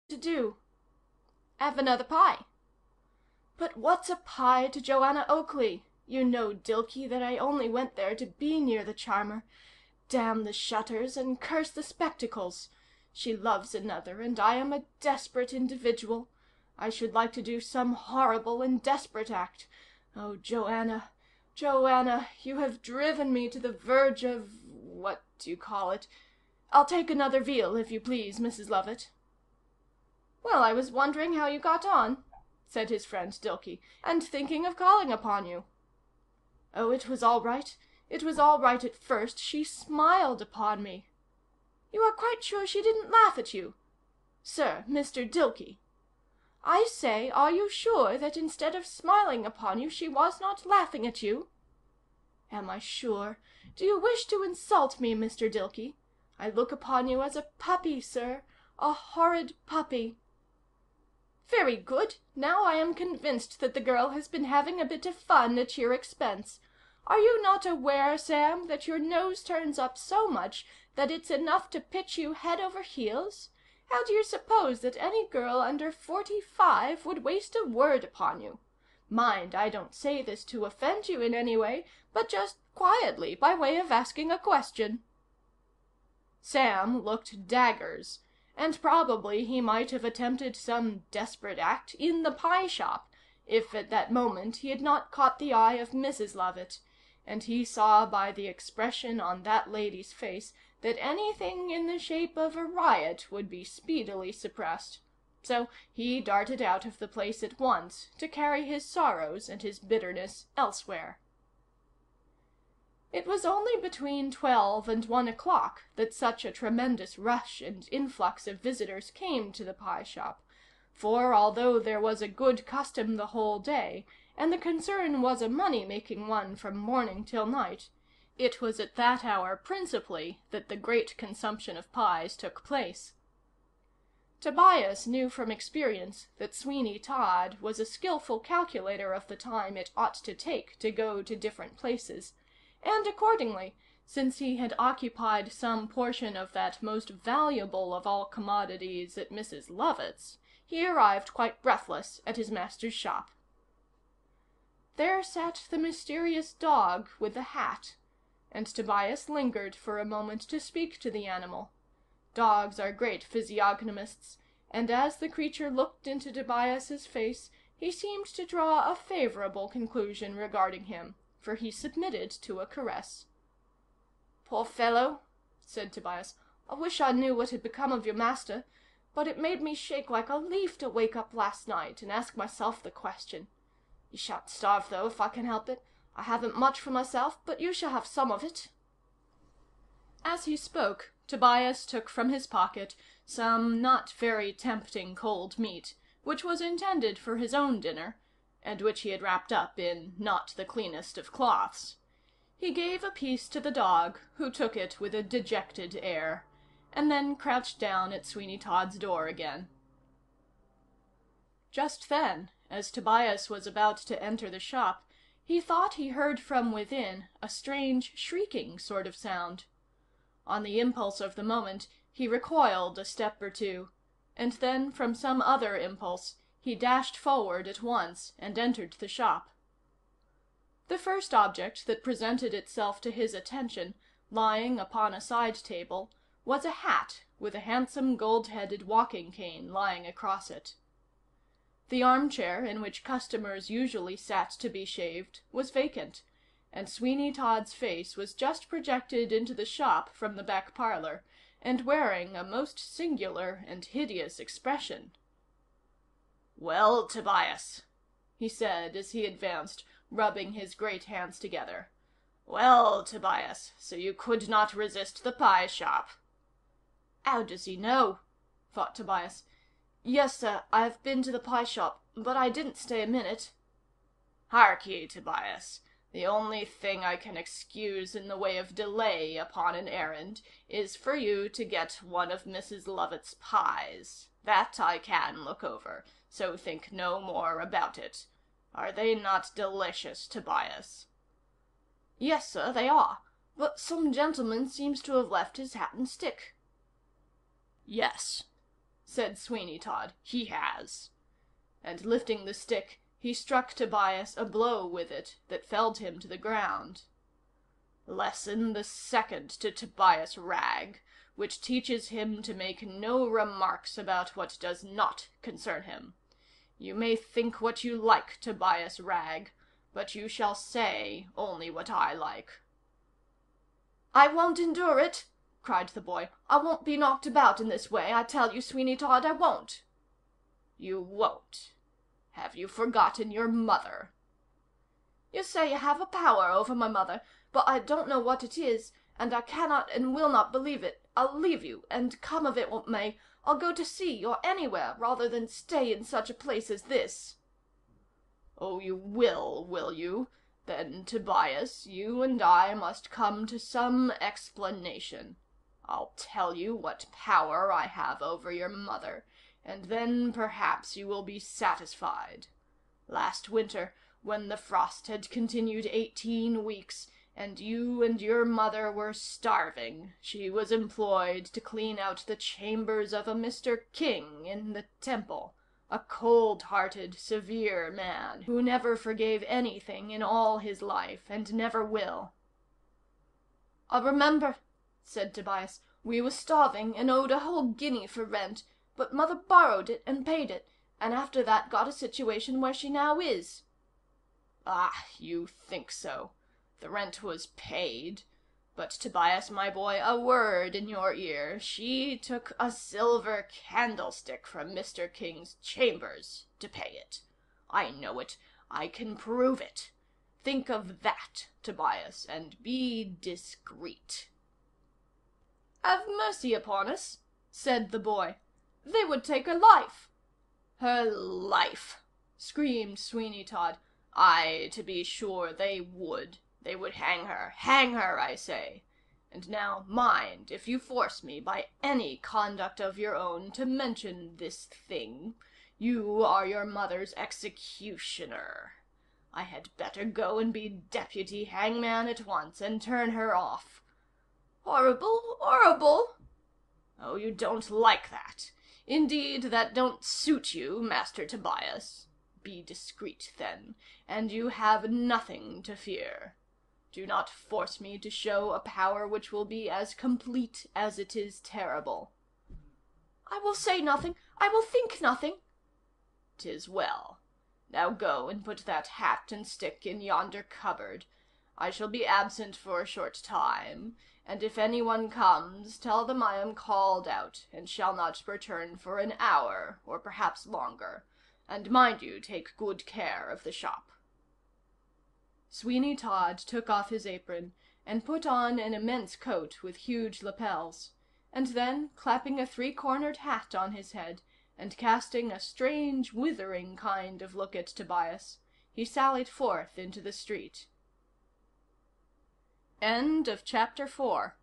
to do?" "Have another pie." "But what's a pie to Joanna Oakley? You know, Dilky, that I only went there to be near the charmer. Damn the shutters and curse the spectacles. She loves another, and I am a desperate individual. I should like to do some horrible and desperate act. Oh, Joanna, Joanna, you have driven me to the verge of what do you call it? I'll take another veal, if you please, Mrs. Lovett." "Well, I was wondering how you got on," said his friend Dilky, "and thinking of calling upon you." "Oh, it was all right. It was all right at first. She smiled upon me." "You are quite sure she didn't laugh at you?" "Sir, Mr. Dilky." "I say, are you sure that instead of smiling upon you, she was not laughing at you?" "Am I sure? Do you wish to insult me, Mr. Dilky? I look upon you as a puppy, sir. A horrid puppy." "Very good. Now I am convinced that the girl has been having a bit of fun at your expense. Are you not aware, Sam, that your nose turns up so much that it's enough to pitch you head over heels? How do you suppose that any girl under 45 would waste a word upon you? Mind, I don't say this to offend you in any way, but just quietly, by way of asking a question." Sam looked daggers, and probably he might have attempted some desperate act in the pie shop, if at that moment he had not caught the eye of Mrs. Lovett, and he saw by the expression on that lady's face that anything in the shape of a riot would be speedily suppressed. So he darted out of the place at once to carry his sorrows and his bitterness elsewhere. It was only between 12 and 1 o'clock that such a tremendous rush and influx of visitors came to the pie shop, for although there was a good custom the whole day, and the concern was a money-making one from morning till night, it was at that hour principally that the great consumption of pies took place. Tobias knew from experience that Sweeney Todd was a skillful calculator of the time it ought to take to go to different places, and accordingly, since he had occupied some portion of that most valuable of all commodities at Mrs. Lovett's, he arrived quite breathless at his master's shop. There sat the mysterious dog with the hat, and Tobias lingered for a moment to speak to the animal. Dogs are great physiognomists, and as the creature looked into Tobias's face, he seemed to draw a favorable conclusion regarding him, for he submitted to a caress. "Poor fellow," said Tobias. "I wish I knew what had become of your master, but it made me shake like a leaf to wake up last night and ask myself the question. You shan't starve, though, if I can help it. I haven't much for myself, but you shall have some of it." As he spoke, Tobias took from his pocket some not very tempting cold meat, which was intended for his own dinner, and which he had wrapped up in not the cleanest of cloths. He gave a piece to the dog, who took it with a dejected air, and then crouched down at Sweeney Todd's door again. Just then, as Tobias was about to enter the shop, he thought he heard from within a strange shrieking sort of sound. On the impulse of the moment, he recoiled a step or two, and then, from some other impulse, he dashed forward at once and entered the shop. The first object that presented itself to his attention, lying upon a side table, was a hat with a handsome gold-headed walking cane lying across it. The armchair in which customers usually sat to be shaved was vacant, and Sweeney Todd's face was just projected into the shop from the back parlor, and wearing a most singular and hideous expression. "Well, Tobias," he said as he advanced, rubbing his great hands together. "Well, Tobias, so you could not resist the pie shop." "How does he know?" thought Tobias. "Yes, sir, I've been to the pie shop, but I didn't stay a minute." "Hark ye, Tobias, the only thing I can excuse in the way of delay upon an errand is for you to get one of Mrs. Lovett's pies. That I can look over, so think no more about it. Are they not delicious, Tobias?" "Yes, sir, they are, but some gentleman seems to have left his hat and stick." "Yes," said Sweeney Todd. "He has." And lifting the stick, he struck Tobias a blow with it that felled him to the ground. Lesson the second to Tobias Ragg, which teaches him to make no remarks about what does not concern him. You may think what you like, Tobias Ragg, but you shall say only what I like. "I won't endure it," cried the boy. "I won't be knocked about in this way, I tell you, Sweeney Todd, I won't." "You won't? Have you forgotten your mother?" "You say you have a power over my mother, but I don't know what it is, and I cannot and will not believe it. I'll leave you, and come of it what may, I'll go to sea or anywhere rather than stay in such a place as this." "Oh, you will you? Then, Tobias, you and I must come to some explanation. I'll tell you what power I have over your mother, and then perhaps you will be satisfied. Last winter, when the frost had continued 18 weeks, and you and your mother were starving, she was employed to clean out the chambers of a Mr. King in the Temple, a cold-hearted, severe man who never forgave anything in all his life, and never will." "I remember," said Tobias. "We were starving, and owed a whole guinea for rent, but Mother borrowed it and paid it, and after that got a situation where she now is." "Ah, you think so. The rent was paid. But, Tobias, my boy, a word in your ear. She took a silver candlestick from Mr. King's chambers to pay it. I know it. I can prove it. Think of that, Tobias, and be discreet." "Have mercy upon us," said the boy. "They would take her life." "Her life!" screamed Sweeney Todd. "Aye, to be sure they would. They would hang her, I say. And now, mind, if you force me, by any conduct of your own, to mention this thing, you are your mother's executioner. I had better go and be deputy hangman at once, and turn her off." "Horrible, horrible!" "Oh, you don't like that. Indeed, that don't suit you, Master Tobias. Be discreet, then, and you have nothing to fear. Do not force me to show a power which will be as complete as it is terrible." "I will say nothing. I will think nothing." "'Tis well. Now go and put that hat and stick in yonder cupboard. I shall be absent for a short time, and if anyone comes, tell them I am called out, and shall not return for an hour, or perhaps longer. And mind you take good care of the shop." Sweeney Todd took off his apron, and put on an immense coat with huge lapels, and then, clapping a three-cornered hat on his head, and casting a strange, withering kind of look at Tobias, he sallied forth into the street. End of chapter 4.